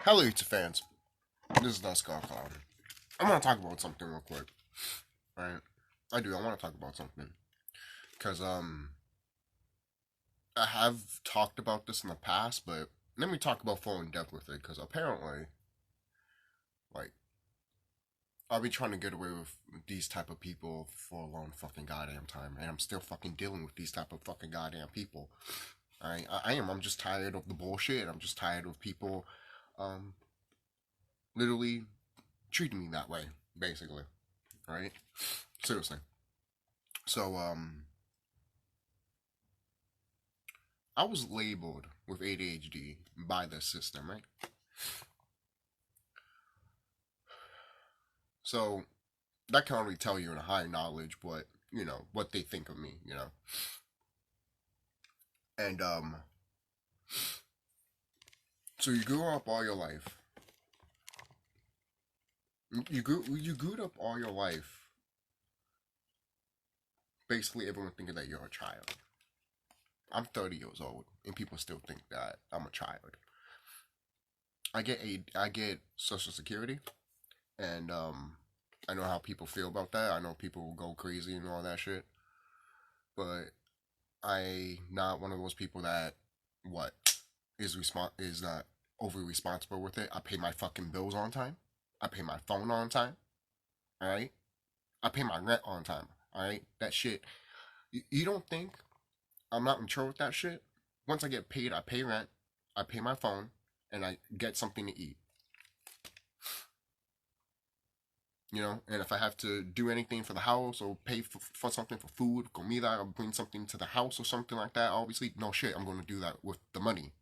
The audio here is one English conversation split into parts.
Hello, YouTube fans. This is TheSkullKlown. I want to talk about something real quick. Right? I want to talk about something. Because, I have talked about this in the past, but let me talk about full in depth with it. Because apparently, like, I've been trying to get away with these type of people for a long fucking goddamn time. And I'm still fucking dealing with these type of fucking goddamn people. Alright? I am. I'm just tired of the bullshit. I'm just tired of people, literally treating me that way, basically. Right? Seriously. So, I was labeled with ADHD by the system, right? So, that can only tell you in a high knowledge what they think of me, And, so you grew up all your life. You grew up all your life basically everyone thinking that you're a child. I'm 30 years old, and people still think that I'm a child. I get Social Security, and I know how people feel about that. I know people will go crazy and all that shit, but I not one of those people that what is not overly responsible with it. I pay my fucking bills on time. I pay my phone on time. All right. I pay my rent on time. All right. That shit. You don't think I'm not mature with that shit? Once I get paid, I pay rent, I pay my phone, and I get something to eat. And if I have to do anything for the house or pay for something for food, comida, or bring something to the house or something like that, obviously, no shit, I'm going to do that with the money.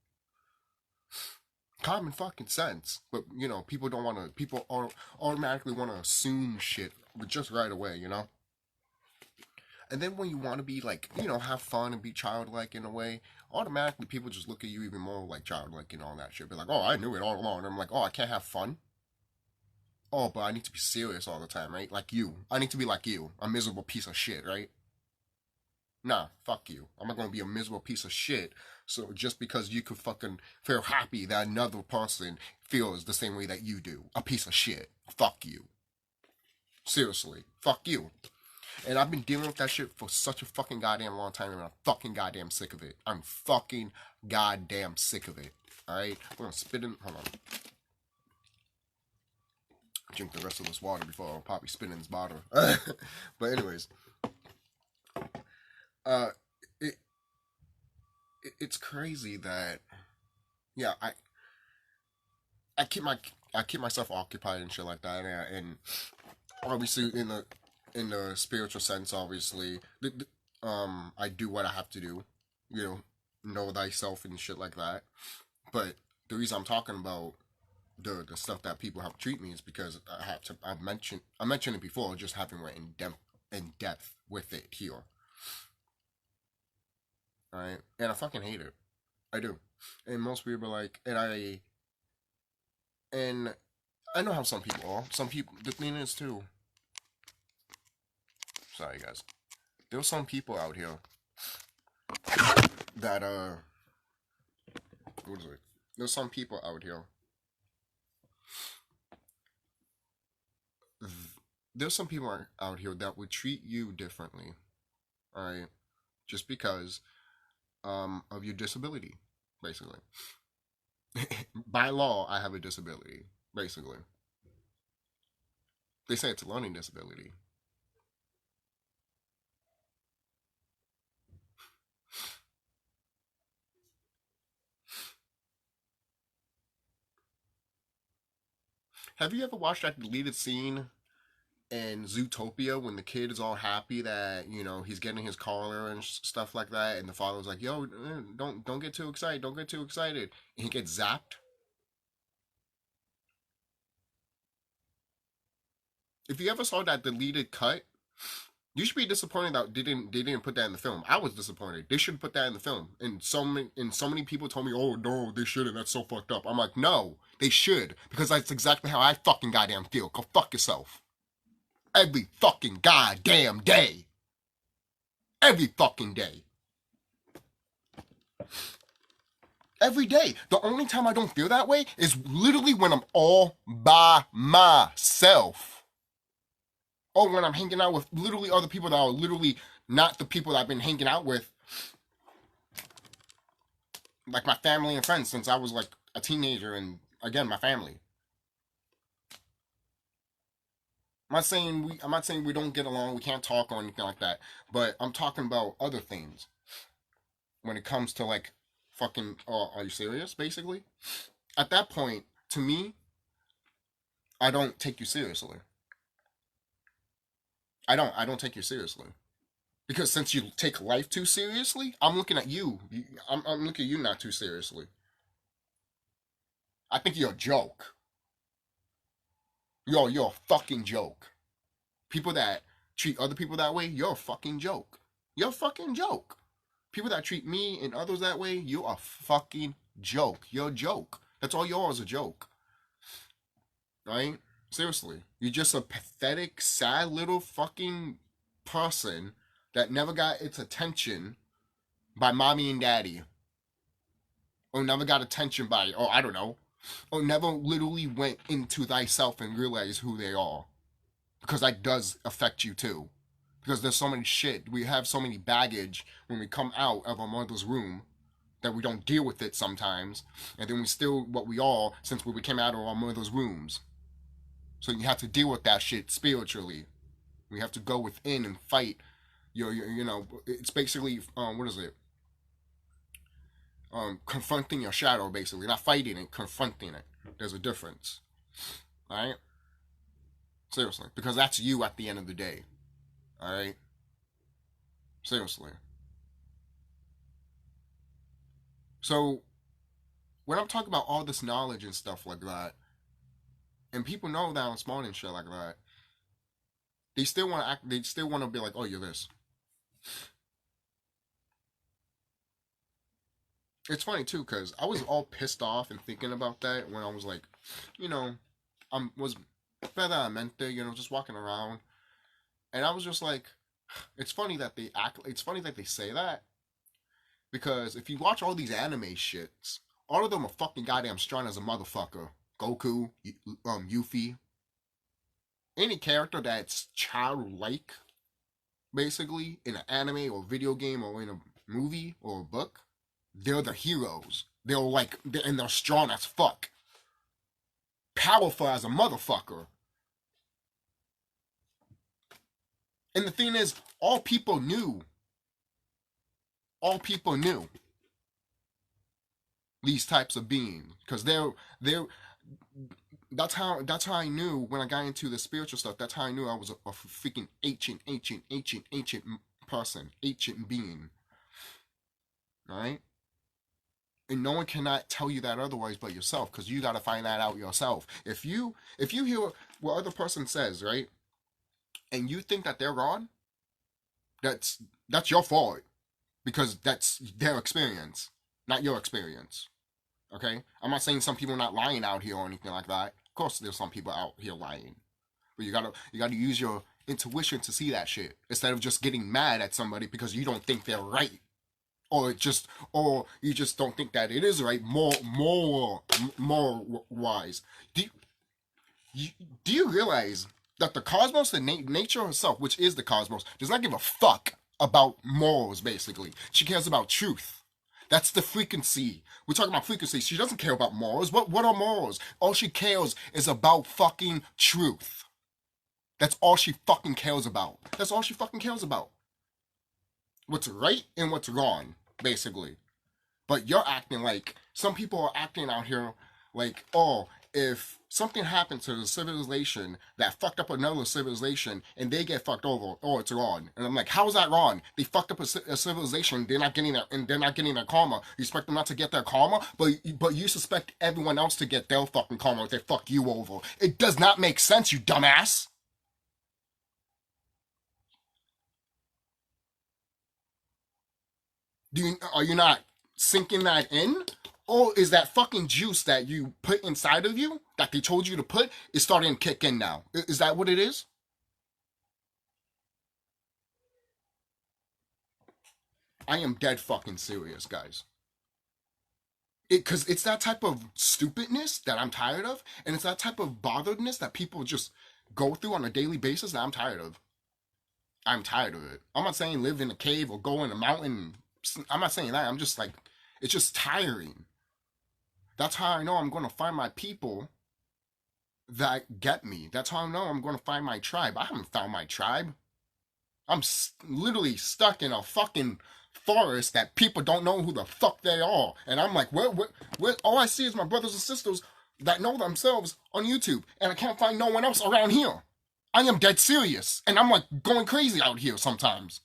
Common fucking sense. But, people don't want to, people automatically want to assume shit just right away, And then when you want to be like, have fun and be childlike in a way, automatically people just look at you even more like childlike and all that shit. Be like, oh, I knew it all along. And I'm like, oh, I can't have fun? Oh, but I need to be serious all the time, right? Like you. I need to be like you. A miserable piece of shit, right? Nah, fuck you. I'm not gonna be a miserable piece of shit. So just because you could fucking feel happy that another person feels the same way that you do. A piece of shit. Fuck you. Seriously. Fuck you. And I've been dealing with that shit for such a fucking goddamn long time, and I'm fucking goddamn sick of it. I'm fucking goddamn sick of it. Alright? I'm gonna spit in. Hold on. Drink the rest of this water before I'll probably spit in this bottle. But anyways, uh, it, it's crazy that yeah, I keep myself occupied and shit like that, and obviously in the spiritual sense, obviously, I do what I have to do, know thyself and shit like that. But the reason I'm talking about the stuff that people have to treat me is because I mentioned it before, just having went in depth with it here. Right? And I fucking hate it. I do. And most people are like, and I know how some people are. Some people, the thing is too. Sorry guys. There's some people out here that what is it? There's some people out here. There's some people out here that would treat you differently, alright? Just because of your disability, basically. By law, I have a disability, basically. They say it's a learning disability. Have you ever watched that deleted scene in Zootopia when the kid is all happy that he's getting his collar and stuff like that, and the father's like, "Yo, don't get too excited, don't get too excited," and he gets zapped? If you ever saw that deleted cut, you should be disappointed that they didn't put that in the film. I was disappointed. They should put that in the film. And so many people told me, "Oh no, they shouldn't. That's so fucked up." I'm like, no, they should, because that's exactly how I fucking goddamn feel. Go fuck yourself. Every fucking goddamn day. Every fucking day. Every day. The only time I don't feel that way is literally when I'm all by myself. Or when I'm hanging out with literally other people that are literally not the people that I've been hanging out with. Like my family and friends since I was like a teenager, and again, my family. I'm not saying we don't get along, we can't talk or anything like that. But I'm talking about other things. When it comes to like fucking are you serious, basically? At that point, to me, I don't take you seriously. I don't take you seriously. Because since you take life too seriously, I'm looking at you. I'm looking at you not too seriously. I think you're a joke. You're a fucking joke. People that treat other people that way, you're a fucking joke. You're a fucking joke. People that treat me and others that way, you're a fucking joke. You're a joke. That's all you are, is a joke. Right? Seriously. You're just a pathetic, sad little fucking person that never got its attention by mommy and daddy. Or never got attention by, or I don't know, or never literally went into thyself and realized who they are. Because that does affect you too. Because there's so many shit, we have so many baggage when we come out of our mother's womb that we don't deal with it sometimes, and then we still what we are since we came out of our mother's wombs. So you have to deal with that shit spiritually. We have to go within and fight. You know, it's basically what is it? Confronting your shadow, basically, not fighting it, confronting it. There's a difference, all right? Seriously, because that's you at the end of the day, all right? Seriously. So when I'm talking about all this knowledge and stuff like that, and people know that I'm smart and shit like that, they still want to act. They still want to be like, "Oh, you're this." It's funny too, cause I was all pissed off and thinking about that when I was like, you know, was veramente, just walking around, and I was just like, it's funny that they act. It's funny that they say that because if you watch all these anime shits, all of them are fucking goddamn strong as a motherfucker. Goku, Yuffie, any character that's childlike, basically in an anime or video game or in a movie or a book, they're the heroes. And they're strong as fuck, powerful as a motherfucker. And the thing is, all people knew these types of beings because they're that's how I knew when I got into the spiritual stuff. That's how I knew I was a freaking ancient person, ancient being. All right, and no one cannot tell you that otherwise but yourself, because you got to find that out yourself. If you hear what other person says, right, and you think that they're wrong, that's your fault, because that's their experience, not your experience. Okay, I'm not saying some people are not lying out here or anything like that. Of course, there's some people out here lying, but you gotta use your intuition to see that shit instead of just getting mad at somebody because you don't think they're right, or you just don't think that it is right. More wise. Do do you realize that the cosmos, the nature herself, which is the cosmos, does not give a fuck about morals? Basically, she cares about truth. That's the frequency. We're talking about frequency. She doesn't care about morals. What are morals? All she cares is about fucking truth. That's all she fucking cares about. That's all she fucking cares about. What's right and what's wrong, basically. But you're acting like, some people are acting out here like, oh, if something happened to the civilization that fucked up another civilization and they get fucked over, oh, it's wrong. And I'm like, how is that wrong? They fucked up a civilization, they're not getting their karma. You expect them not to get their karma, but you suspect everyone else to get their fucking karma if they fuck you over. It does not make sense, you dumbass. Are you not sinking that in? Or is that fucking juice that you put inside of you, that they told you to put, is starting to kick in now? Is that what it is? I am dead fucking serious, guys. Because it's that type of stupidness that I'm tired of, and it's that type of botheredness that people just go through on a daily basis that I'm tired of. I'm tired of it. I'm not saying live in a cave or go in a mountain. I'm not saying that. I'm just like, it's just tiring. That's how I know I'm going to find my people that get me. That's how I know I'm going to find my tribe. I haven't found my tribe. I'm literally stuck in a fucking forest that people don't know who the fuck they are. And I'm like, where? All I see is my brothers and sisters that know themselves on YouTube. And I can't find no one else around here. I am dead serious. And I'm like going crazy out here sometimes.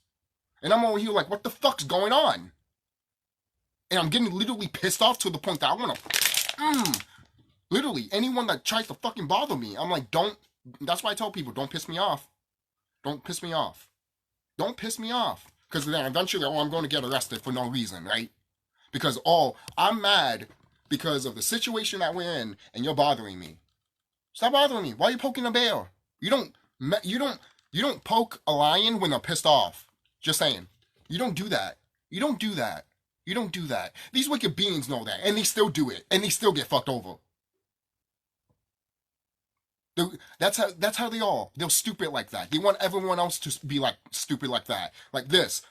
And I'm over here like, what the fuck's going on? And I'm getting literally pissed off to the point that I want to... Literally, anyone that tries to fucking bother me, I'm like, don't... That's why I tell people, don't piss me off. Don't piss me off. Don't piss me off. Because then eventually, I'm going to get arrested for no reason, right? Because, I'm mad because of the situation that we're in, and you're bothering me. Stop bothering me. Why are you poking a bear? You don't poke a lion when they're pissed off. Just saying. You don't do that. You don't do that. You don't do that. These wicked beings know that, and they still do it, and they still get fucked over. That's how they're stupid like that. They want everyone else to be like stupid like that. Like this.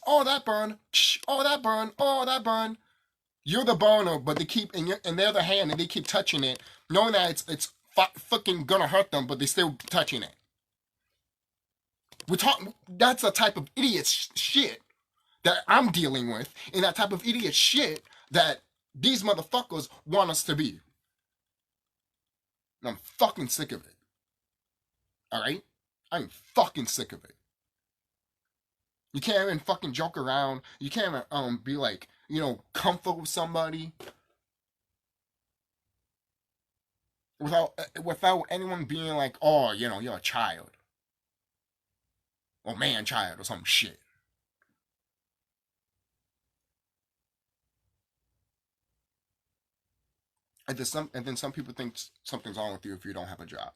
Oh, that burn. Oh, that burn. Oh, that burn. You're the burner, but they keep and they're the hand and they keep touching it, knowing that it's fucking gonna hurt them, but they still touching it. That's a type of idiot shit that I'm dealing with, and that type of idiot shit that these motherfuckers want us to be. And I'm fucking sick of it. Alright? I'm fucking sick of it. You can't even fucking joke around. You can't even be like, comfort with somebody without anyone being like, oh, you're a child. Or man-child or some shit. And then some people think something's wrong with you if you don't have a job.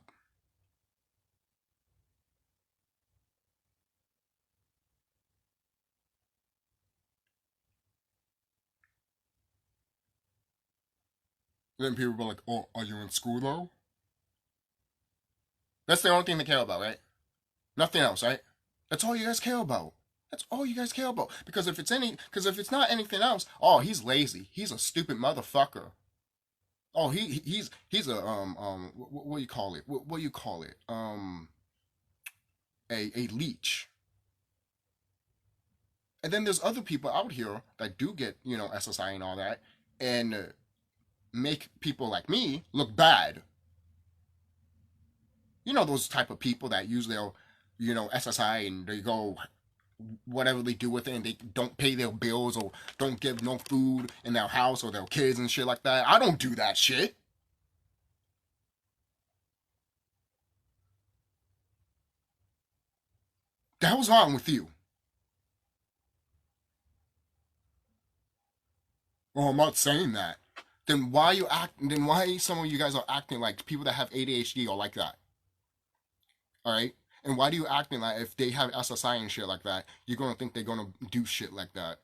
Then people be like, oh, are you in school though? That's the only thing they care about, right? Nothing else, right? That's all you guys care about. That's all you guys care about. Because if it's not anything else, oh, he's lazy. He's a stupid motherfucker. Oh, he's a what do you call it? What do you call it? A leech. And then there's other people out here that do get SSI and all that, and make people like me look bad. Those type of people that use their SSI and they go whatever they do with it and they don't pay their bills or don't give no food in their house or their kids and shit like that. I don't do that shit. The hell's wrong with you? Well, I'm not saying that. Then why some of you guys are acting like people that have ADHD are like that? Alright? And why do you acting like if they have SSI and shit like that, you're gonna think they're gonna do shit like that?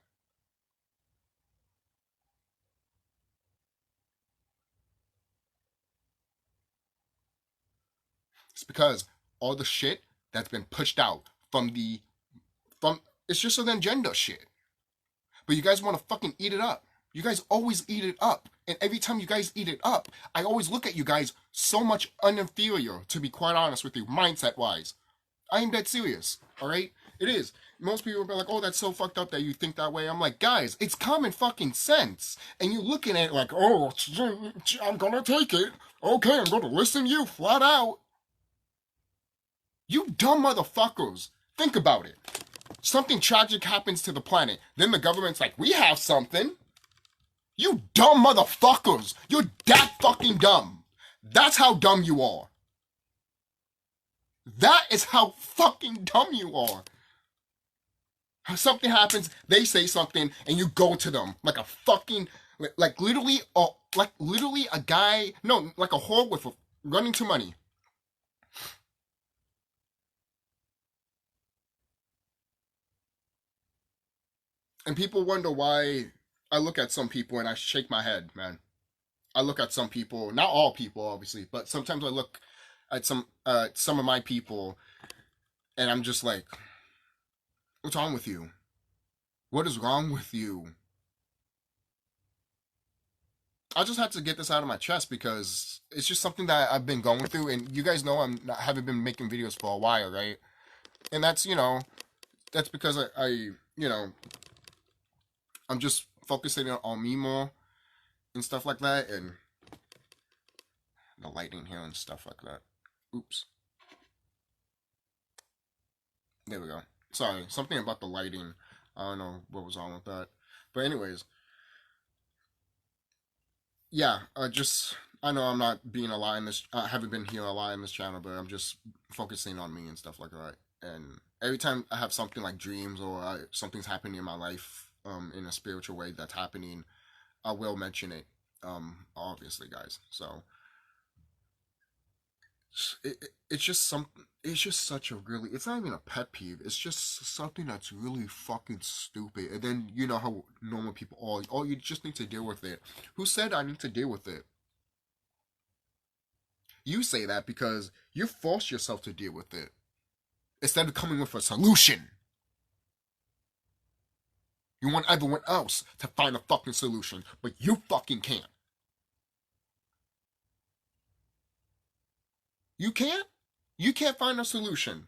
It's because all the shit that's been pushed out from it's just an agenda shit. But you guys want to fucking eat it up. You guys always eat it up. And every time you guys eat it up, I always look at you guys so much uninferior, to be quite honest with you, mindset wise. I am dead serious, alright? It is. Most people will be like, oh, that's so fucked up that you think that way. I'm like, guys, it's common fucking sense. And you're looking at it like, oh, I'm gonna take it. Okay, I'm gonna listen to you flat out. You dumb motherfuckers. Think about it. Something tragic happens to the planet. Then the government's like, we have something. You dumb motherfuckers. You're that fucking dumb. That's how dumb you are. That is how fucking dumb you are. Something happens, they say something, and you go to them like a fucking, like literally a guy, no, like a whore with running to money. And people wonder why I look at some people and I shake my head, man. I look at some people, not all people, obviously, but sometimes I look at some of my people, and I'm just like, what's wrong with you? What is wrong with you? I just had to get this out of my chest because it's just something that I've been going through, and you guys know haven't been making videos for a while, right? And that's that's because I I'm just focusing on me more and stuff like that, and the lighting here and stuff like that. Oops. There we go. Sorry, something about the lighting. I don't know what was on with that. But anyways, yeah, I know I'm not being a lot in this. I haven't been here a lot in this channel, but I'm just focusing on me and stuff like that. And every time I have something like dreams or something's happening in my life, in a spiritual way that's happening, I will mention it. Obviously, guys. So it's just something. It's just such a really. It's not even a pet peeve. It's just something that's really fucking stupid. And then you know how normal people are. Oh, you just need to deal with it. Who said I need to deal with it? You say that because you force yourself to deal with it instead of coming with a solution. You want everyone else to find a fucking solution, but you fucking can't. You can't? You can't find a solution.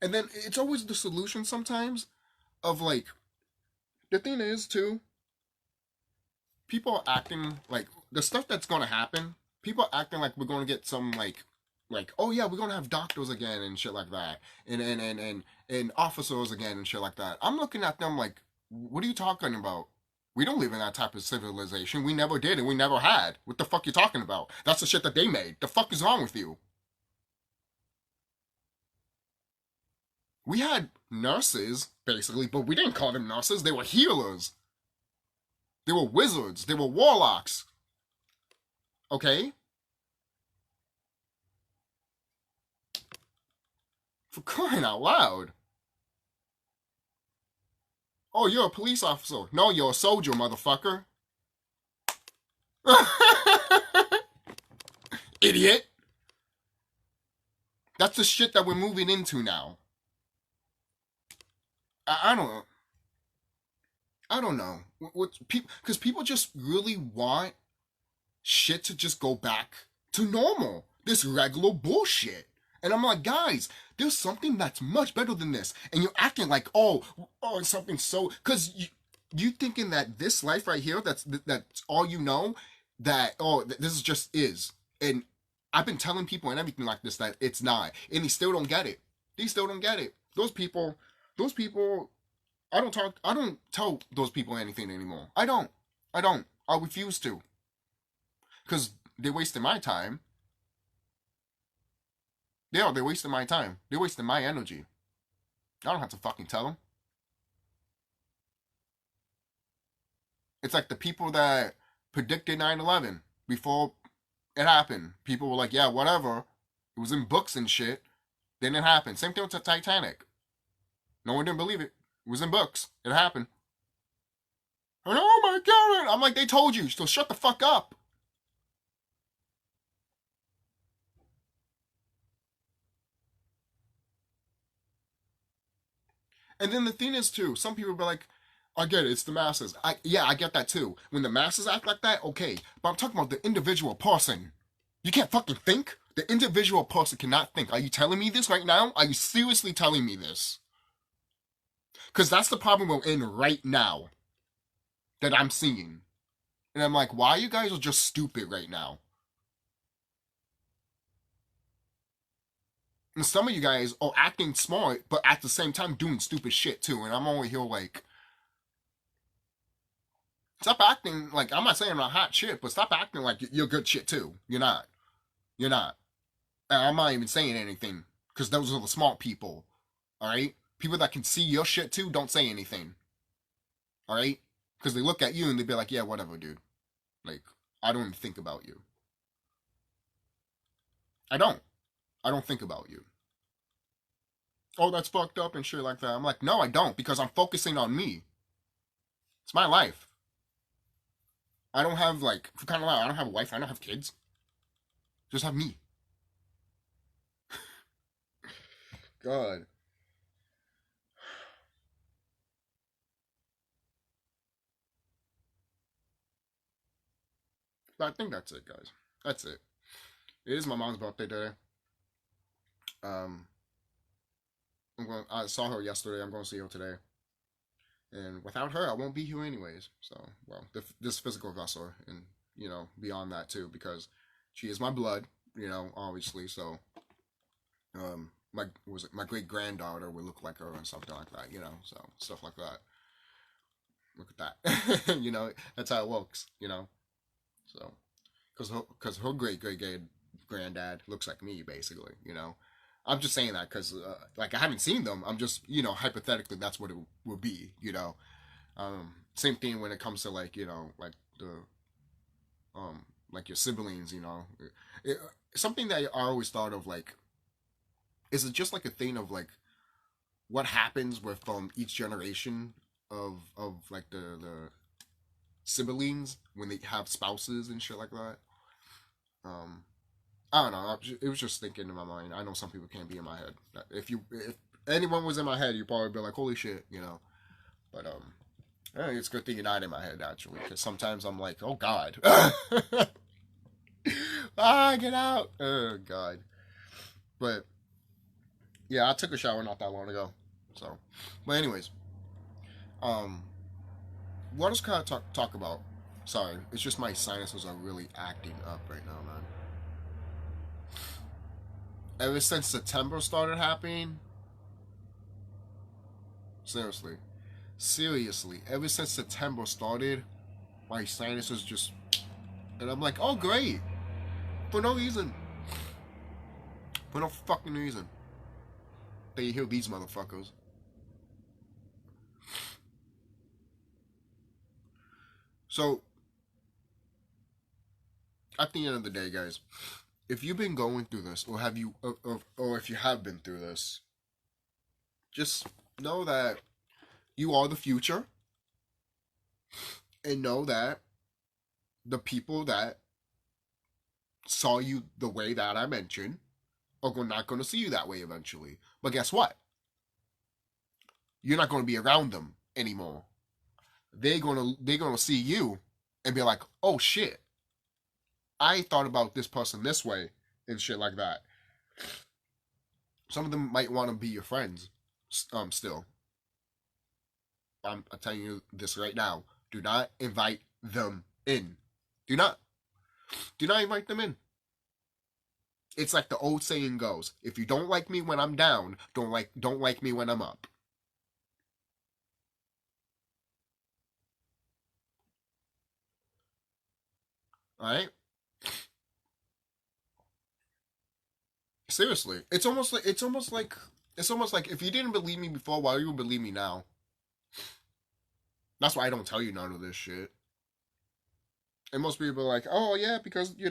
And then it's always the solution sometimes of like, the thing is too, people are acting like, the stuff that's gonna happen, people are acting like we're gonna get some like, oh yeah, we're gonna have doctors again and shit like that, and officers again and shit like that. I'm looking at them like, what are you talking about? We don't live in that type of civilization. We never did and we never had. What the fuck you talking about? That's the shit that they made. The fuck is wrong with you? We had nurses, basically, but we didn't call them nurses. They were healers. They were wizards. They were warlocks. Okay? For crying out loud. Oh, you're a police officer. No, you're a soldier, motherfucker. Idiot. That's the shit that we're moving into now. I don't know. Because people just really want shit to just go back to normal. This regular bullshit. And I'm like, guys, there's something that's much better than this. And you're acting like, oh, something so... Because you thinking that this life right here, that's all you know, that, this is just is. And I've been telling people and everything like this that it's not. And they still don't get it. They still don't get it. Those people, I don't tell those people anything anymore. I don't. I refuse to. Because they're wasting my time. Yeah, they're wasting my time. They're wasting my energy. I don't have to fucking tell them. It's like the people that predicted 9/11 before it happened. People were like, yeah, whatever. It was in books and shit. Then it happened. Same thing with the Titanic. No one didn't believe it. It was in books. It happened. And oh my god! I'm like, they told you, so shut the fuck up. And then the thing is too, some people be like, I get it, it's the masses. I get that too. When the masses act like that, okay. But I'm talking about the individual person. You can't fucking think? The individual person cannot think. Are you telling me this right now? Are you seriously telling me this? Because that's the problem we're in right now. That I'm seeing. And I'm like, why you guys are just stupid right now? And some of you guys are acting smart, but at the same time doing stupid shit too. And I'm over here like, stop acting like, I'm not saying I'm not hot shit, but stop acting like you're good shit too. You're not. You're not. And I'm not even saying anything, because those are the smart people. Alright? People that can see your shit too, don't say anything. Alright? Because they look at you and they be like, yeah, whatever, dude. Like, I don't even think about you. I don't think about you. Oh, that's fucked up and shit like that. I'm like, no, I don't, because I'm focusing on me. It's my life. I don't have like kind of I don't have a wife. I don't have kids. Just have me. God. But I think that's it, guys. That's it. It is my mom's birthday today. Um, I saw her yesterday. I'm going to see her today. And without her, I won't be here anyways. So, well, this physical vessel, and beyond that too, because she is my blood. Obviously. So, my great granddaughter would look like her and something like that. So stuff like that. Look at that. That's how it works. So, because her great granddad looks like me, basically. I'm just saying that because like I haven't seen them. I'm just hypothetically that's what it would be. Same thing when it comes to like like the like your siblings. Something that I always thought of like is it just like a thing of like what happens with each generation of like the siblings when they have spouses and shit like that. I don't know. It was just thinking in my mind. I know some people can't be in my head. If anyone was in my head, you'd probably be like, "Holy shit," But I think it's a good thing you're not in my head actually, because sometimes I'm like, "Oh God, get out!" Oh God. But yeah, I took a shower not that long ago. So, but anyways, what else can I talk about? Sorry, it's just my sinuses are really acting up right now, man. Ever since September started happening, seriously, ever since September started, my sinuses just, and I'm like, oh great, for no reason, for no fucking reason. Then you hear these motherfuckers. So, at the end of the day, guys, if you've been going through this, or if you have been through this, just know that you are the future, and know that the people that saw you the way that I mentioned are not going to see you that way eventually. But guess what? You're not going to be around them anymore. They're gonna see you and be like, oh shit, I thought about this person this way and shit like that. Some of them might want to be your friends still. I'm telling you this right now. Do not invite them in. Do not invite them in. It's like the old saying goes, if you don't like me when I'm down, don't like me when I'm up. Alright? Seriously. It's almost like if you didn't believe me before, why do you believe me now? That's why I don't tell you none of this shit. And most people are like, oh yeah, because you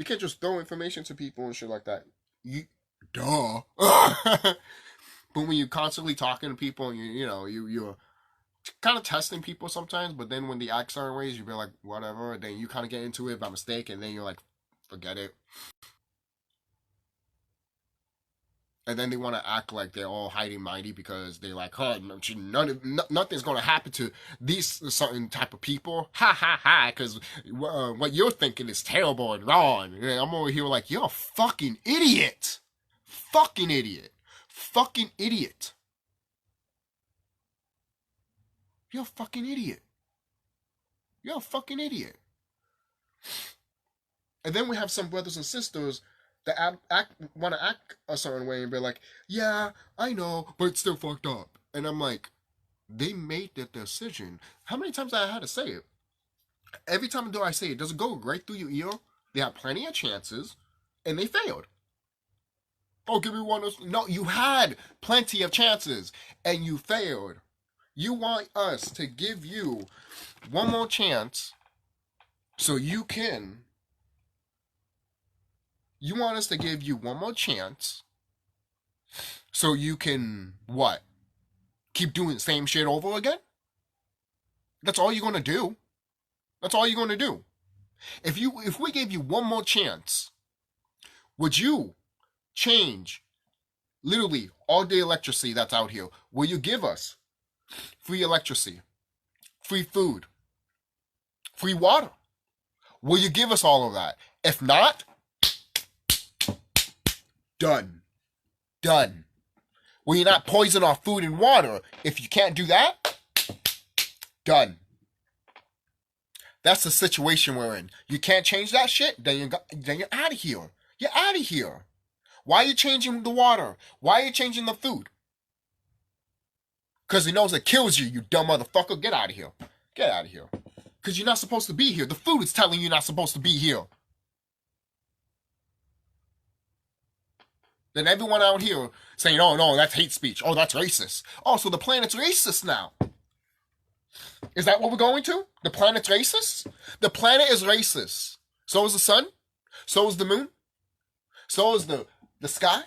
can't just throw information to people and shit like that. Duh. But when you're constantly talking to people and you're kind of testing people sometimes, but then when they act certain ways, you be like, whatever, and then you kind of get into it by mistake, and then you're like, forget it. And then they want to act like they're all hiding mighty because they're like, huh, nothing's going to happen to these certain type of people. Ha ha ha, because what you're thinking is terrible and wrong. And I'm over here like, you're a fucking idiot. Fucking idiot. Fucking idiot. You're a fucking idiot. You're a fucking idiot. And then we have some brothers and sisters that want to act a certain way and be like, yeah, I know, but it's still fucked up. And I'm like, they made that decision. How many times I had to say it? Every time I say it, does it go right through your ear? They had plenty of chances, and they failed. Oh, give me one of those. No, you had plenty of chances, and you failed. You want us to give you one more chance so you can. You want us to give you one more chance so you can, what? Keep doing the same shit over again? That's all you're gonna do. That's all you're gonna do. If we gave you one more chance, would you change literally all the electricity that's out here? Will you give us free electricity, free food, free water? Will you give us all of that? If not, done. Done. Will you not poison our food and water? If you can't do that, done. That's the situation we're in. You can't change that shit, then you're out of here. You're out of here. Why are you changing the water? Why are you changing the food? Because he knows it kills you, you dumb motherfucker. Get out of here. Get out of here. Because you're not supposed to be here. The food is telling you you're not supposed to be here. Then everyone out here saying, oh no, that's hate speech. Oh, that's racist. Oh, so the planet's racist now. Is that what we're going to? The planet's racist? The planet is racist. So is the sun. So is the moon. So is the sky.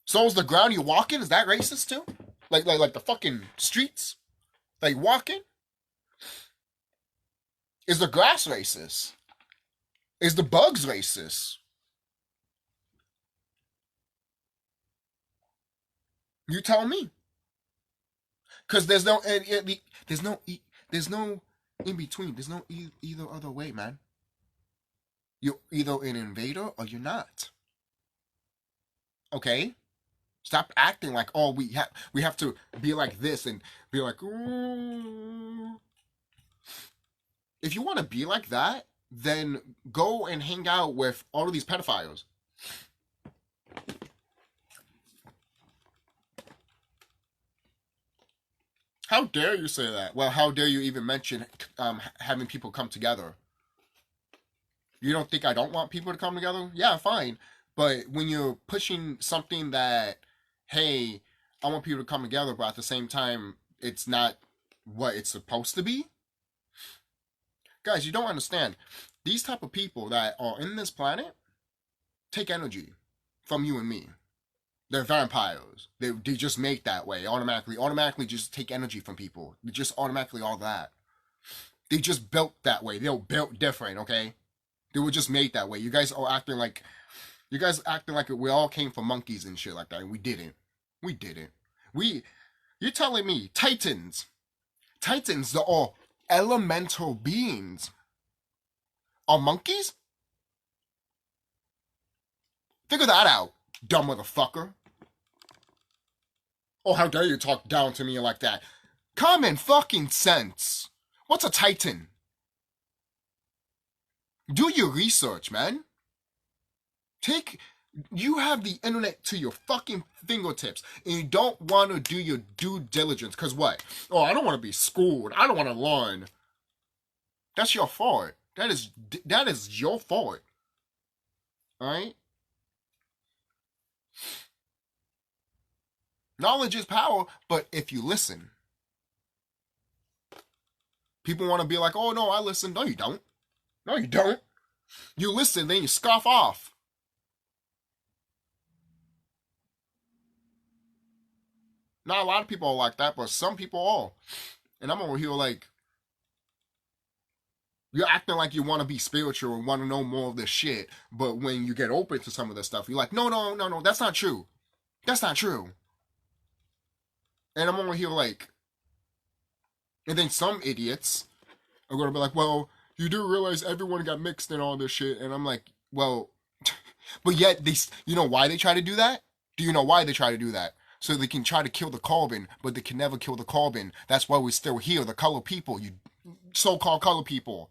So is the ground you walk in. Is that racist too? Like the fucking streets? Like walking? Is the grass racist? Is the bugs racist? You tell me. Because there's no in between. There's no either other way, man. You're either an invader or you're not. Okay? Stop acting like, oh, we have to be like this and be like, ooh. If you want to be like that, then go and hang out with all of these pedophiles. How dare you say that? Well, how dare you even mention having people come together? You don't think I don't want people to come together? Yeah, fine. But when you're pushing something that, hey, I want people to come together, but at the same time, it's not what it's supposed to be? Guys, you don't understand. These type of people that are in this planet take energy from you and me. They're vampires. They just make that way automatically just take energy from people. They just automatically all that. They just built that way. They were built different, okay? They were just made that way. You guys acting like we all came from monkeys and shit like that, and we didn't. We didn't. You're telling me Titans, they're all elemental beings, are monkeys? Figure that out, dumb motherfucker. Oh, how dare you talk down to me like that? Common fucking sense. What's a Titan? Do your research, man. You have the internet to your fucking fingertips, and you don't want to do your due diligence, because what? Oh, I don't want to be schooled. I don't want to learn. That's your fault. That is your fault. Alright? Knowledge is power, but if you listen. People want to be like, oh no, I listen. No, you don't. No, you don't. You listen, then you scoff off. Not a lot of people are like that, but some people are. And I'm over here like, you're acting like you want to be spiritual and want to know more of this shit, but when you get open to some of this stuff, you're like, no, that's not true. That's not true. And I'm over here like, and then some idiots are going to be like, well, you do realize everyone got mixed in all this shit. And I'm like, well, but yet, you know why they try to do that? Do you know why they try to do that? So they can try to kill the carbon, but they can never kill the carbon. That's why we're still here, the color people, you so-called color people.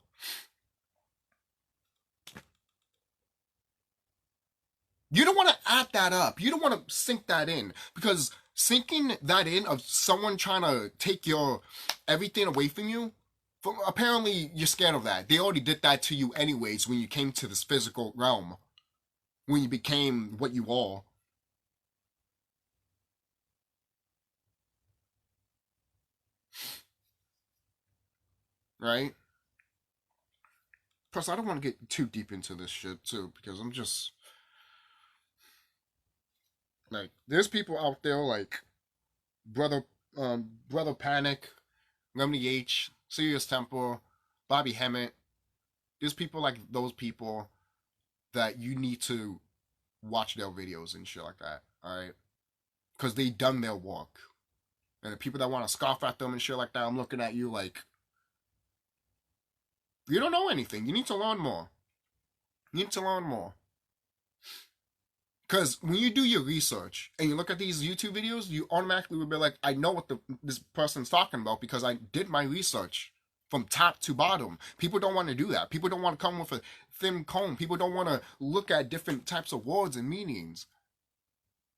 You don't want to add that up. You don't want to sink that in, because sinking that in of someone trying to take your everything away from you, apparently you're scared of that. They already did that to you anyways when you came to this physical realm, when you became what you are. Right? Plus, I don't want to get too deep into this shit too, because I'm just like, there's people out there like brother Panic, Lemony H, Serious Temple, Bobby Hemmett. There's people like those people that you need to watch their videos and shit like that. All right, because they done their work. And the people that want to scoff at them and shit like that, I'm looking at you like, you don't know anything. You need to learn more. You need to learn more. Because when you do your research and you look at these YouTube videos, you automatically will be like, I know what this person's talking about because I did my research from top to bottom. People don't want to do that. People don't want to come with a thin comb. People don't want to look at different types of words and meanings.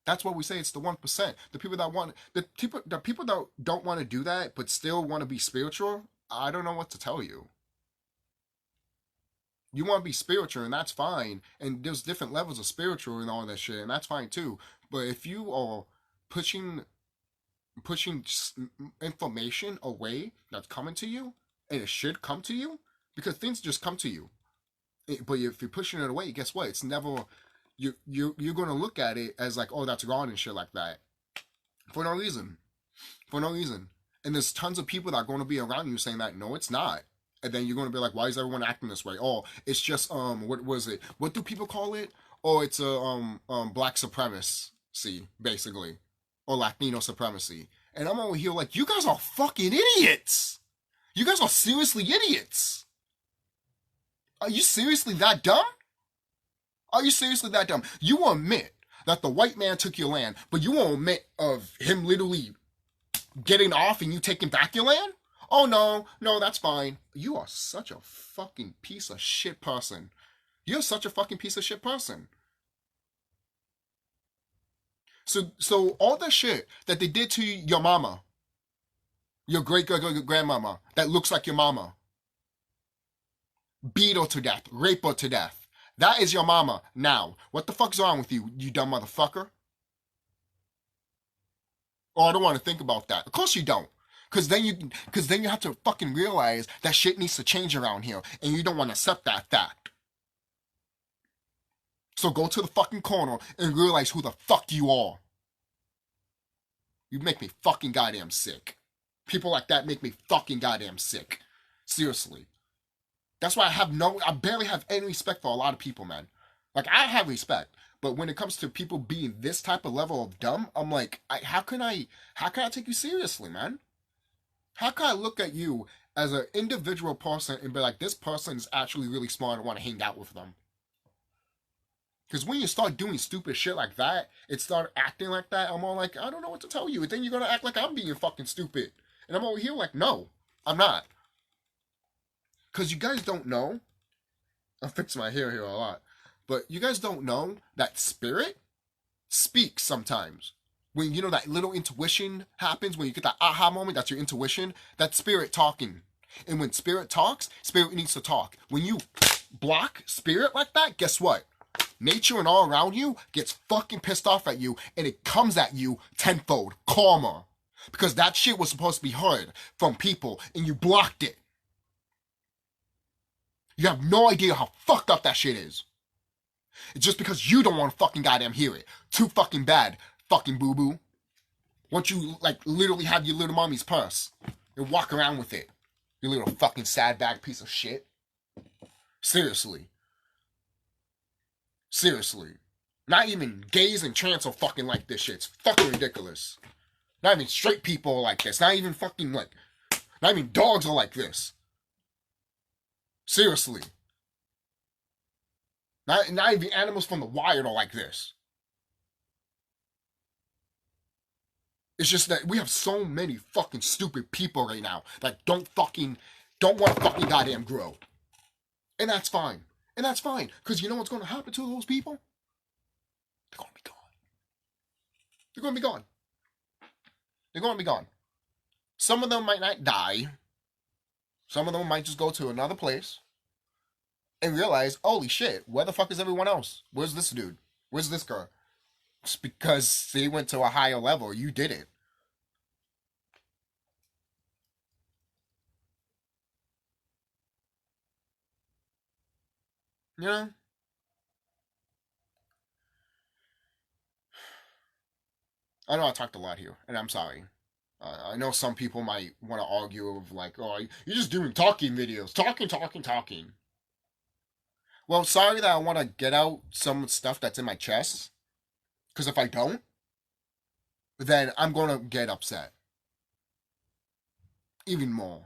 That's what we say. It's the 1%. The people that don't want to do that but still want to be spiritual. I don't know what to tell you. You want to be spiritual, and that's fine. And there's different levels of spiritual and all that shit, and that's fine too. But if you are pushing information away that's coming to you, and it should come to you, because things just come to you. But if you're pushing it away, guess what? It's never you're gonna look at it as like, oh, that's wrong and shit like that, for no reason, And there's tons of people that are going to be around you saying that no, it's not. And then you're going to be like, why is everyone acting this way? Oh, it's just what was it? What do people call it? Oh, it's a black supremacy, basically, or Latino supremacy. And I'm over here like, you guys are fucking idiots. You guys are seriously idiots. Are you seriously that dumb? Are you seriously that dumb? You will admit that the white man took your land, but you won't admit of him literally getting off and you taking back your land? Oh, no, that's fine. You are such a fucking piece of shit person. You're such a fucking piece of shit person. So all the shit that they did to your mama, your great-grandmama, that looks like your mama, beat her to death, rape her to death, that is your mama now. What the fuck's wrong with you, you dumb motherfucker? Oh, I don't want to think about that. Of course you don't. Because then you have to fucking realize that shit needs to change around here, and you don't want to accept that fact. So go to the fucking corner and realize who the fuck you are. You make me fucking goddamn sick. People like that make me fucking goddamn sick. Seriously. That's why I barely have any respect for a lot of people, man. Like, I have respect, but when it comes to people being this type of level of dumb, I'm like, how can I take you seriously, man? How can I look at you as an individual person and be like, this person is actually really smart and want to hang out with them? Because when you start doing stupid shit like that, it start acting like that, I'm all like, I don't know what to tell you. And then you're going to act like I'm being fucking stupid. And I'm over here like, no, I'm not. Because you guys don't know. I'm fixing my hair here a lot. But you guys don't know that spirit speaks sometimes. When, you know, that little intuition happens, when you get that aha moment, that's your intuition, that's spirit talking. And when spirit talks, spirit needs to talk. When you block spirit like that, guess what? Nature and all around you gets fucking pissed off at you, and it comes at you tenfold, karma. Because that shit was supposed to be heard from people, and you blocked it. You have no idea how fucked up that shit is. It's just because you don't want to fucking goddamn hear it. Too fucking bad. Fucking boo-boo. Once you, like, literally have your little mommy's purse and walk around with it. You little fucking sad bag piece of shit. Seriously. Not even gays and trans are fucking like this shit. It's fucking ridiculous. Not even straight people are like this. Not even fucking, like, not even dogs are like this. Seriously. Not even animals from the wild are like this. It's just that we have so many fucking stupid people right now that don't want to fucking goddamn grow. And that's fine. Because you know what's going to happen to those people? They're going to be gone. Some of them might not die. Some of them might just go to another place and realize, holy shit, where the fuck is everyone else? Where's this dude? Where's this girl? It's because they went to a higher level. You didn't. You know? I know I talked a lot here, and I'm sorry. I know some people might want to argue of like, oh, you're just doing talking videos, talking. Well, sorry that I want to get out some stuff that's in my chest, because if I don't, then I'm gonna get upset even more.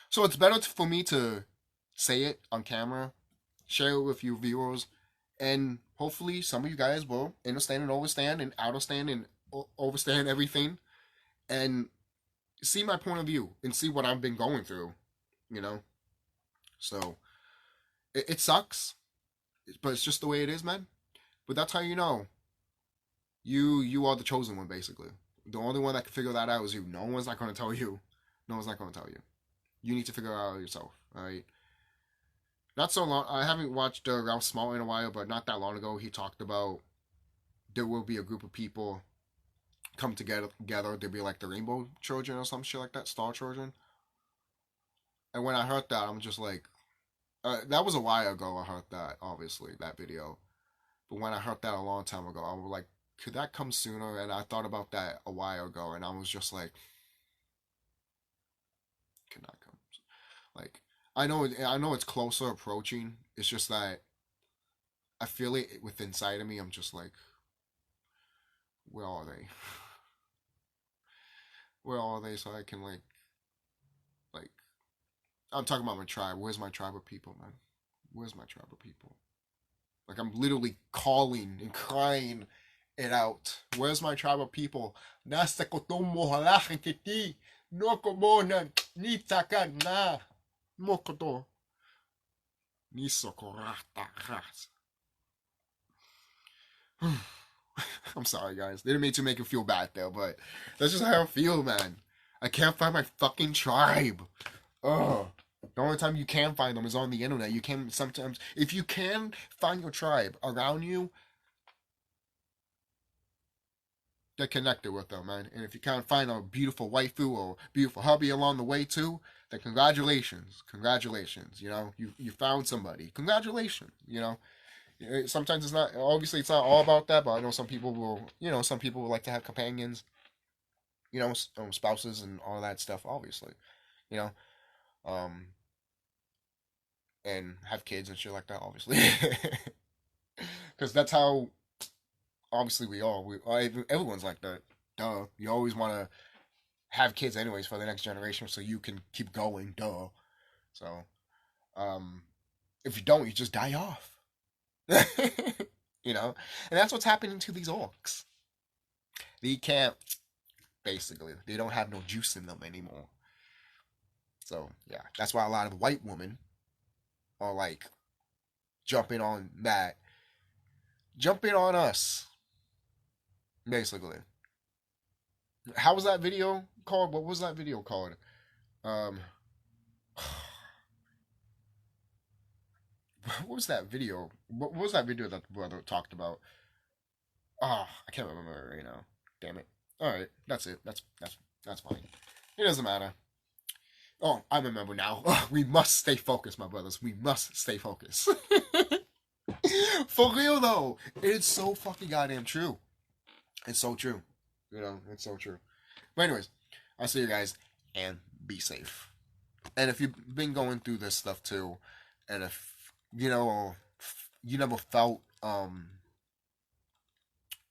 So it's better for me to say it on camera, share it with you viewers, and hopefully some of you guys will understand and overstand and understand and overstand everything and see my point of view and see what I've been going through, you know? So it sucks, but it's just the way it is, man. But that's how you know you are the chosen one, basically. The only one that can figure that out is you. No one's not going to tell you. No one's not going to tell you. You need to figure it out yourself, all right? Not so long. I haven't watched Ralph Small in a while, but not that long ago, he talked about there will be a group of people come together. They'll be like the Rainbow Children or some shit like that, Star Children. And when I heard that, I'm just like, that was a while ago. I heard that, obviously, that video. But when I heard that a long time ago, I was like, could that come sooner? And I thought about that a while ago, and I was just like, could not come. Like, I know it's closer approaching. It's just that I feel it with inside of me. I'm just like, where are they? Where are they? So I can like, I'm talking about my tribe. Where's my tribe of people, man? Where's my tribe of people? Like, I'm literally calling and crying it out. Where's my tribe of people? Nasa kotomo halakin kiti. No komonan. Ni takan na. Mokoto. Ni sokorata. I'm sorry, guys. Didn't mean to make you feel bad there, but that's just how I feel, man. I can't find my fucking tribe. Ugh. The only time you can find them is on the internet. You can sometimes, if you can find your tribe around you, get connected with them, man. And if you can't find a beautiful waifu or beautiful hubby along the way too, then congratulations, you know, you found somebody. Congratulations, you know. Sometimes it's not, obviously it's not all about that, but I know some people will, you know, some people would like to have companions, you know, spouses and all that stuff, obviously, you know, and have kids and shit like that, obviously, because that's how, obviously everyone's like that, duh, you always want to have kids anyways for the next generation so you can keep going, duh, so, if you don't, you just die off. You know, and that's what's happening to these orcs. They can't, basically, they don't have no juice in them anymore. So yeah, that's why a lot of white women are like jumping on us, basically. How was that video called? What was that video called? Um, what was that video? What was that video that the brother talked about? Ah, oh, I can't remember it right now. Damn it. All right, that's it. That's fine. It doesn't matter. Oh, I remember now. Oh, we must stay focused, my brothers. We must stay focused. For real though, it's so fucking goddamn true. It's so true. You know, it's so true. But anyways, I'll see you guys and be safe. And if you've been going through this stuff too, and if you know you never felt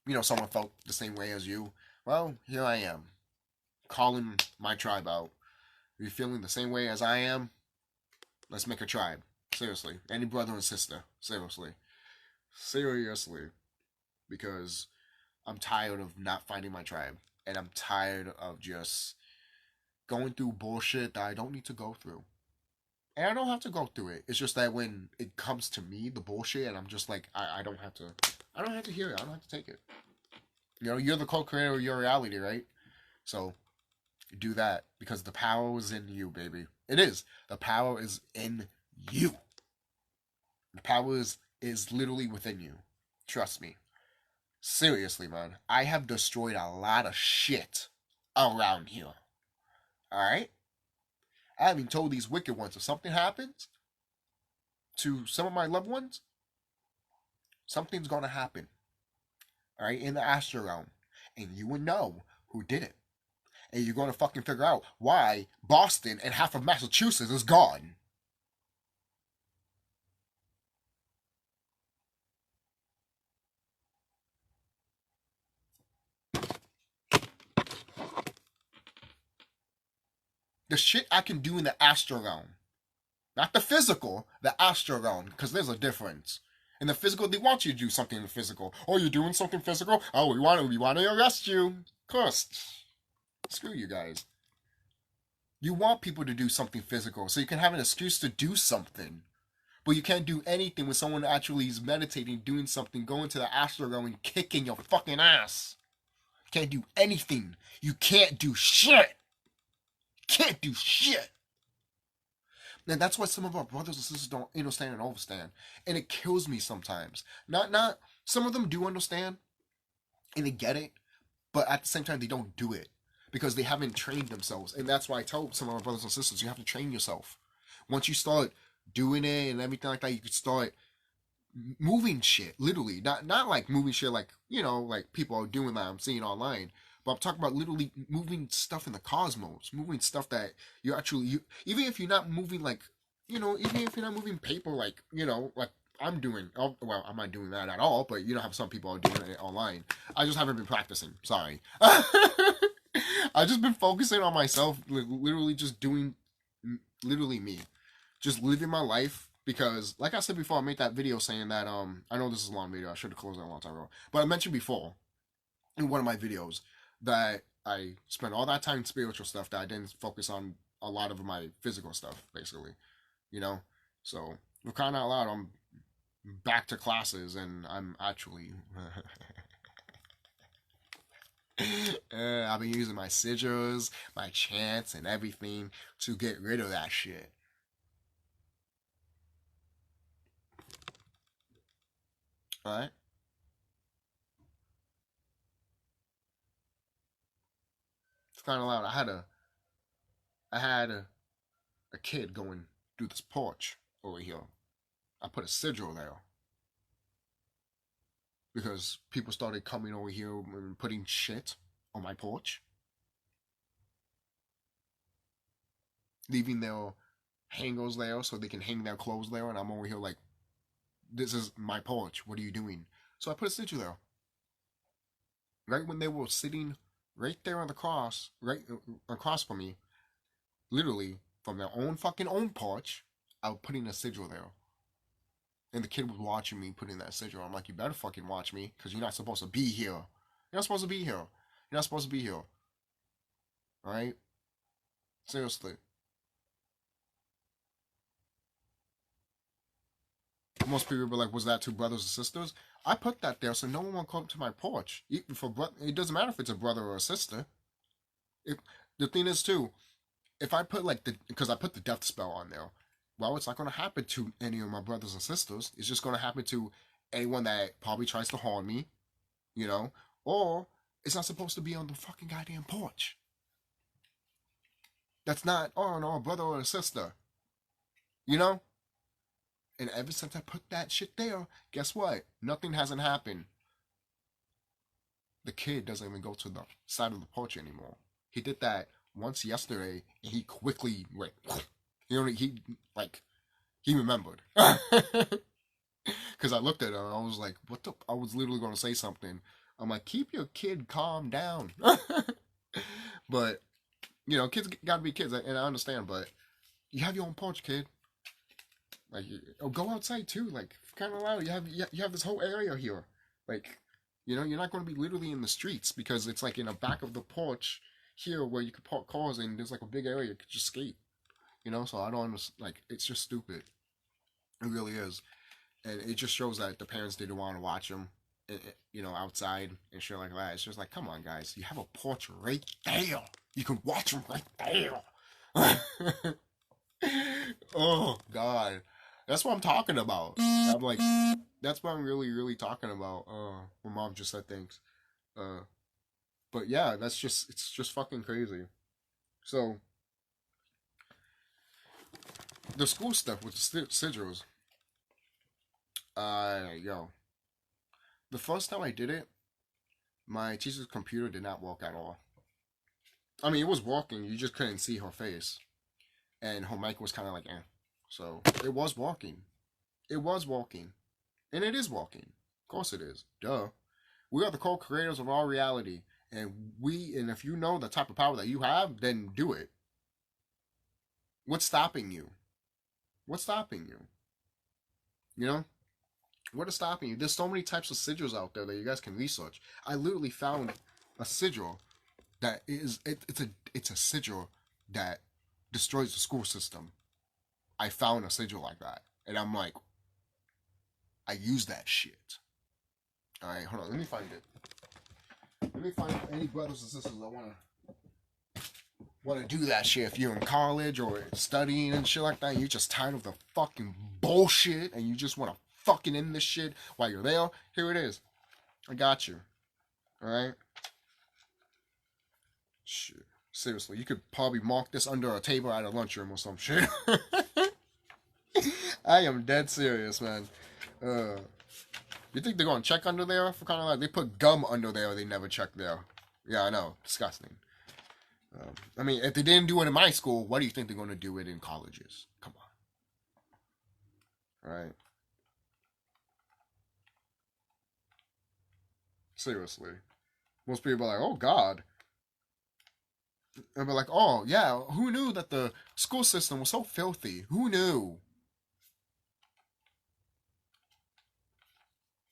you know, someone felt the same way as you, well, here I am, calling my tribe out. If you're feeling the same way as I am, let's make a tribe. Seriously. Any brother and sister. Seriously. Seriously. Because I'm tired of not finding my tribe. And I'm tired of just going through bullshit that I don't need to go through. And I don't have to go through it. It's just that when it comes to me, the bullshit, and I'm just like, I don't have to hear it. I don't have to take it. You know, you're the co-creator of your reality, right? So do that, because the power is in you, baby. It is. The power is in you. The power is literally within you. Trust me. Seriously, man. I have destroyed a lot of shit around here. Alright? I haven't told these wicked ones, if something happens to some of my loved ones, something's gonna happen. Alright? In the astral realm. And you would know who did it. And you're going to fucking figure out why Boston and half of Massachusetts is gone. The shit I can do in the astral realm. Not the physical, the astral realm, because there's a difference. In the physical, they want you to do something in the physical. Oh, you're doing something physical? Oh, we want to arrest you. Of course. Screw you guys. You want people to do something physical so you can have an excuse to do something. But you can't do anything when someone actually is meditating, doing something, going to the astral realm and kicking your fucking ass. You can't do anything. You can't do shit. Can't do shit. And that's why some of our brothers and sisters don't understand and understand. And it kills me sometimes. Not some of them do understand and they get it, but at the same time they don't do it because they haven't trained themselves. And that's why I tell some of our brothers and sisters, you have to train yourself. Once you start doing it and everything like that, you can start moving shit, literally. Not like moving shit like, like people are doing that I'm seeing online. But I'm talking about literally moving stuff in the cosmos, moving stuff that you actually, even if you're not moving like, even if you're not moving paper like, like I'm doing. Oh, well, I'm not doing that at all, but you know how some people are doing it online. I just haven't been practicing. Sorry. I've just been focusing on myself, literally just doing, literally me. Just living my life. Because, like I said before, I made that video saying that, I know this is a long video. I should have closed it a long time ago. But I mentioned before, in one of my videos, that I spent all that time in spiritual stuff that I didn't focus on a lot of my physical stuff, basically. So we're kind of out loud. I'm back to classes, and I'm actually I've been using my sigils, my chants, and everything to get rid of that shit. Alright? It's kind of loud. I had a kid going through this porch over here. I put a sigil there because people started coming over here and putting shit on my porch, leaving their hangers there so they can hang their clothes there, and I'm over here like, this is my porch. What are you doing? So I put a sigil there. Right when they were sitting right there on the cross, right across from me, literally from their own fucking own porch, I was putting a sigil there. And the kid was watching me putting that sigil. I'm like, you better fucking watch me, because you're not supposed to be here. You're not supposed to be here. You're not supposed to be here. Alright? Seriously. Most people be like, was that two brothers and sisters? I put that there so no one will come to my porch. It doesn't matter if it's a brother or a sister. The thing is, too, if I put because I put the death spell on there, well, it's not going to happen to any of my brothers and sisters. It's just going to happen to anyone that probably tries to harm me, or it's not supposed to be on the fucking goddamn porch. That's not, oh no, a brother or a sister. And ever since I put that shit there, guess what? Nothing hasn't happened. The kid doesn't even go to the side of the porch anymore. He did that once yesterday, and he quickly went. He remembered. Because I looked at him, and I was like, what the? I was literally going to say something. I'm like, keep your kid calm down. But, kids gotta be kids, and I understand, but you have your own porch, kid. Like, go outside too. Like, kind of loud. You have this whole area here. Like, you're not going to be literally in the streets because it's like in the back of the porch here where you could park cars and there's like a big area you could just skate. So I don't understand. Like, it's just stupid. It really is, and it just shows that the parents didn't want to watch them, outside and shit like that. It's just like, come on, guys, you have a porch right there. You can watch them right there. Oh God. That's what I'm talking about. I'm like, that's what I'm really, really talking about. My mom just said thanks. But yeah, it's just fucking crazy. So, the school stuff with the sigils. The first time I did it, my teacher's computer did not work at all. I mean, it was walking. You just couldn't see her face, and her mic was kind of like, eh. So it was walking. It was walking, and it is walking. Of course, it is. Duh. We are the co-creators of our reality, and if you know the type of power that you have, then do it. What's stopping you? What's stopping you? You know, what is stopping you? There's so many types of sigils out there that you guys can research. I literally found a sigil that it's a sigil that destroys the school system. I found a sigil like that, and I'm like, I use that shit. All right, hold on. Let me find it. Let me find any brothers and sisters that wanna do that shit. If you're in college or studying and shit like that, and you're just tired of the fucking bullshit, and you just wanna fucking end this shit while you're there. Here it is. I got you. All right. Shit. Seriously, you could probably mark this under a table at a lunchroom or some shit. I am dead serious, man. You think they're gonna check under there for kind of like they put gum under there? They never check there. Yeah, I know, disgusting. I mean, if they didn't do it in my school, what do you think they're gonna do it in colleges? Come on, all right? Seriously, most people are like, "Oh God," and be like, "Oh yeah, who knew that the school system was so filthy? Who knew?"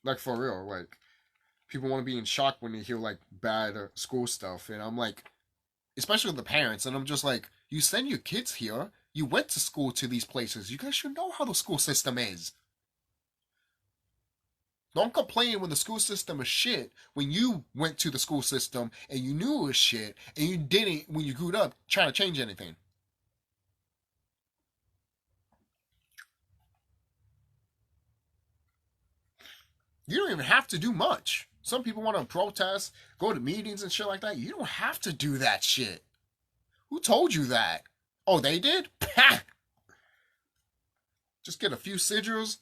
Like for real, like people want to be in shock when they hear like bad school stuff, and I'm like, especially the parents, and I'm just like, you send your kids here, you went to school to these places, you guys should know how the school system is. Don't complain when the school system is shit when you went to the school system and you knew it was shit and you didn't when you grew up trying to change anything. You don't even have to do much. Some people want to protest, go to meetings and shit like that. You don't have to do that shit. Who told you that? Oh, they did? Just get a few sigils,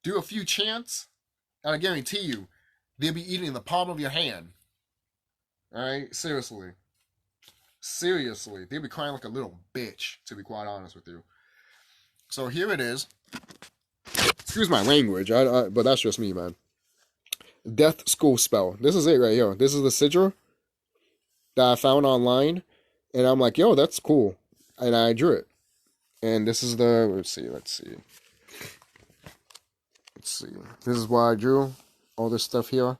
do a few chants, and I guarantee you, they'll be eating the palm of your hand. Alright? Seriously. Seriously. They'll be crying like a little bitch, to be quite honest with you. So here it is. Excuse my language, but that's just me, man. Death School Spell. This is it right here. This is the sigil that I found online, and I'm like, yo, that's cool. And I drew it. And this is the, let's see. This is what I drew. All this stuff here.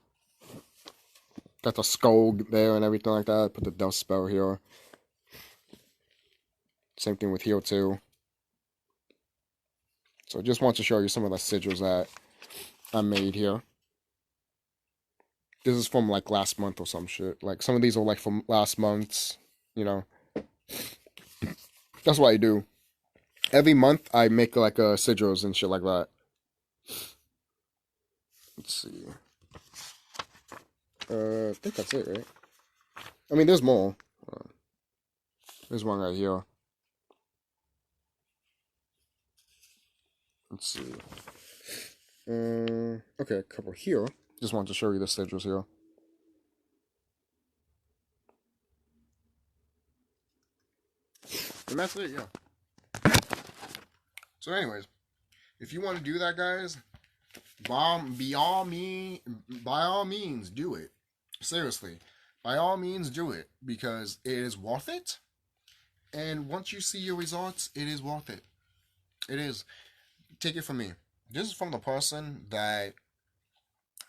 Got the skull there and everything like that. Put the death spell here. Same thing with here too. So I just want to show you some of the sigils that I made here. This is from like last month or some shit. Like some of these are like from last month's, you know. That's what I do. Every month I make like sigils and shit like that. Let's see. I think that's it, right? I mean, there's more. There's one right here. Let's see. Okay, a couple here. Just wanted to show you the sigils here. And that's it, yeah. So anyways, if you want to do that, guys, by all means, do it. Seriously. By all means, do it. Because it is worth it. And once you see your results, it is worth it. It is. Take it from me. This is from the person that...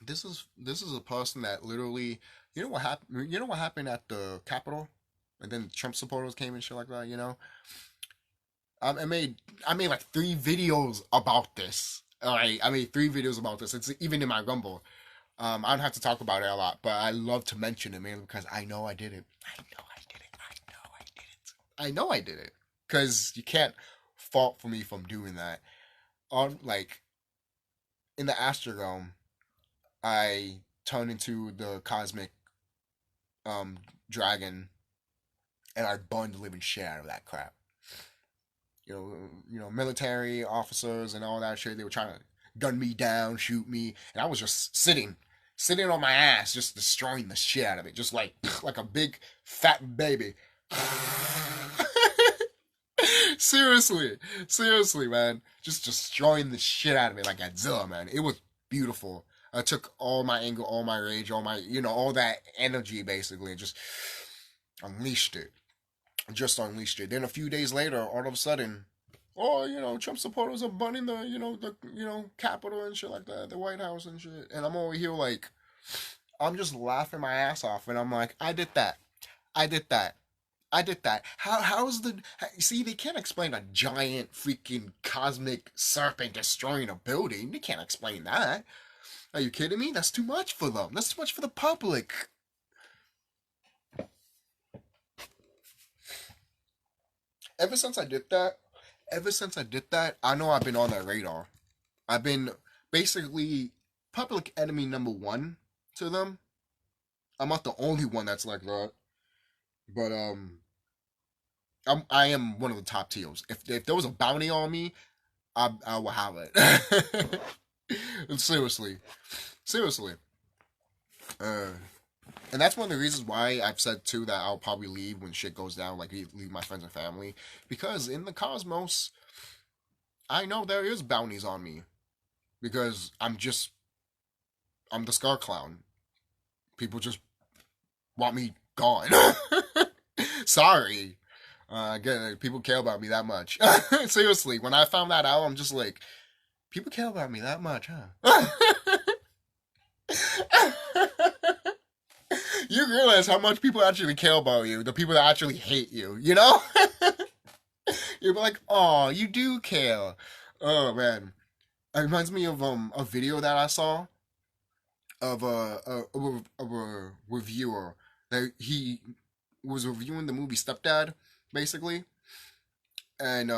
This is a person that literally... You know what happened at the Capitol? And then Trump supporters came and shit like that, you know? I made like 3 videos about this. Alright, I made 3 videos about this. It's even in my Rumble. I don't have to talk about it a lot, but I love to mention it mainly because I know I did it. I know I did it. Because you can't fault for me from doing that. Like, in the Astro Realm, I turned into the cosmic dragon, and I burned the living shit out of that crap. You know, military officers and all that shit, they were trying to gun me down, shoot me, and I was just sitting sitting on my ass, just destroying the shit out of it, just like a big fat baby. Seriously, seriously, man, just destroying the shit out of it like Godzilla, man. It was beautiful. I took all my anger, all my rage, all my, all that energy basically, and just unleashed it. Just unleashed it. Then a few days later, all of a sudden, oh, Trump supporters are burning the Capitol and shit like that, the White House and shit. And I'm over here like, I'm just laughing my ass off, and I'm like, I did that. I did that. I did that. How's the... See, they can't explain a giant freaking cosmic serpent destroying a building. They can't explain that. Are you kidding me? That's too much for them. That's too much for the public. Ever since I did that, I know I've been on their radar. I've been basically public enemy number one to them. I'm not the only one that's like that. But I am one of the top tiers. If there was a bounty on me, I will have it. Seriously. And that's one of the reasons why I've said too that I'll probably leave when shit goes down, like leave my friends and family, because in the cosmos, I know there is bounties on me, because I'm the CHUCKY. People just want me gone. Sorry. People care about me that much. Seriously, when I found that out, I'm just like, people care about me that much, huh? You realize how much people actually care about you, the people that actually hate you, you know? You're like, oh, you do care. Oh, man. It reminds me of a video that I saw of a reviewer that he was reviewing the movie Stepdad, basically. And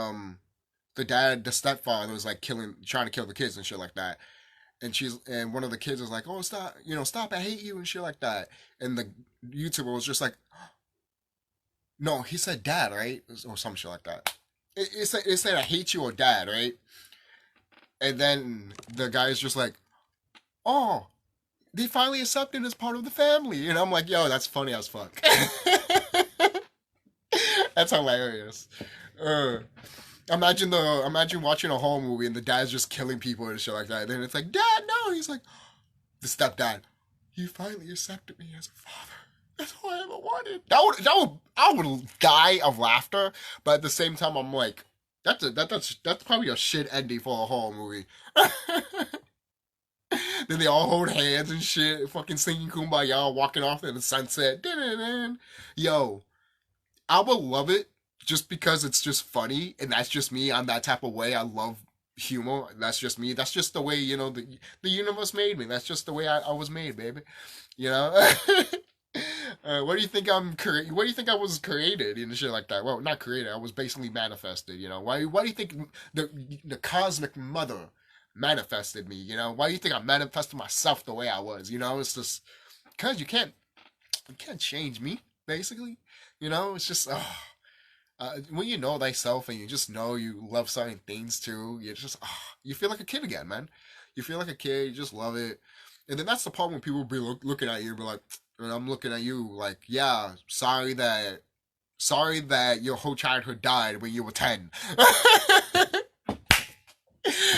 the stepfather was like trying to kill the kids and shit like that. And one of the kids was like, oh, stop, stop, I hate you and shit like that. And the YouTuber was just like, no, he said dad, right? Or some shit like that. It said I hate you or dad, right? And then the guy's just like, oh, they finally accepted as part of the family. And I'm like, yo, that's funny as fuck. That's hilarious. Imagine watching a horror movie and the dad's just killing people and shit like that. And then it's like, Dad, no. He's like, the stepdad, you finally accepted me as a father. That's all I ever wanted. I would die of laughter, but at the same time, I'm like, that's probably a shit ending for a horror movie. Then they all hold hands and shit, fucking singing Kumbaya, walking off in the sunset. Yo, I would love it just because it's just funny, and that's just me. I'm that type of way. I love humor. That's just me. That's just the way, the universe made me. That's just the way I was made, baby. What do you think what do you think I was created and shit like that? Well, not created. I was basically manifested. Why do you think the cosmic mother manifested me? Why do you think I manifested myself the way I was? It's just because you can't change me. Basically, it's just when you know thyself and you just know you love certain things too. You feel like a kid again, man. You feel like a kid. You just love it. And then that's the part when people be looking at you and be like, and I'm looking at you like, yeah, sorry that your whole childhood died when you were 10.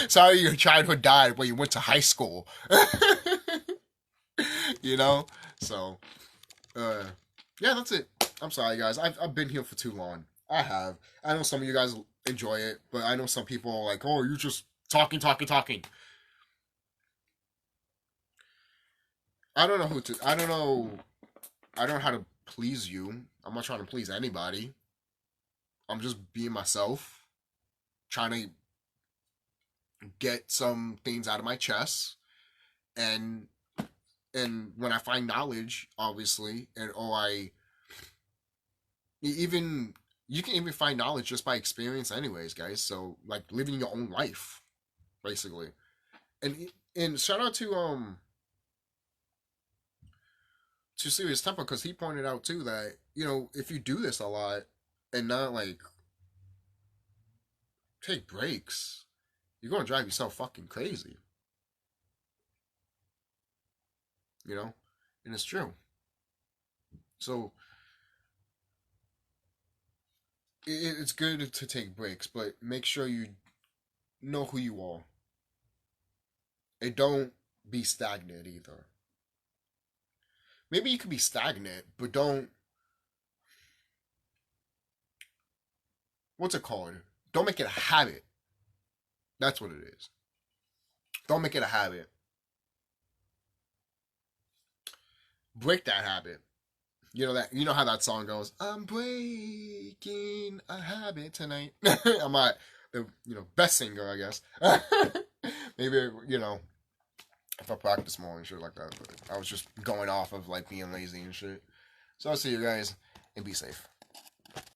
Sorry your childhood died when you went to high school. So, yeah, that's it. I'm sorry, guys. I've been here for too long. I have. I know some of you guys enjoy it, but I know some people are like, oh, you're just talking. I don't know I don't know how to please you. I'm not trying to please anybody. I'm just being myself, trying to get some things out of my chest, and when I find knowledge, obviously, you can even find knowledge just by experience anyways, guys. So, like, living your own life, basically. And shout out to Serious Temper, because he pointed out too that if you do this a lot and not like take breaks, you're gonna drive yourself fucking crazy. you know, and it's true. So it's good to take breaks, but make sure you know who you are. And don't be stagnant either. Maybe you could be stagnant, but don't. What's it called? Don't make it a habit. That's what it is. Don't make it a habit. Break that habit. You know that. You know how that song goes. I'm breaking a habit tonight. I'm not the best singer, I guess. Maybe if I practice more and shit like that. But I was just going off of like being lazy and shit. So I'll see you guys and be safe.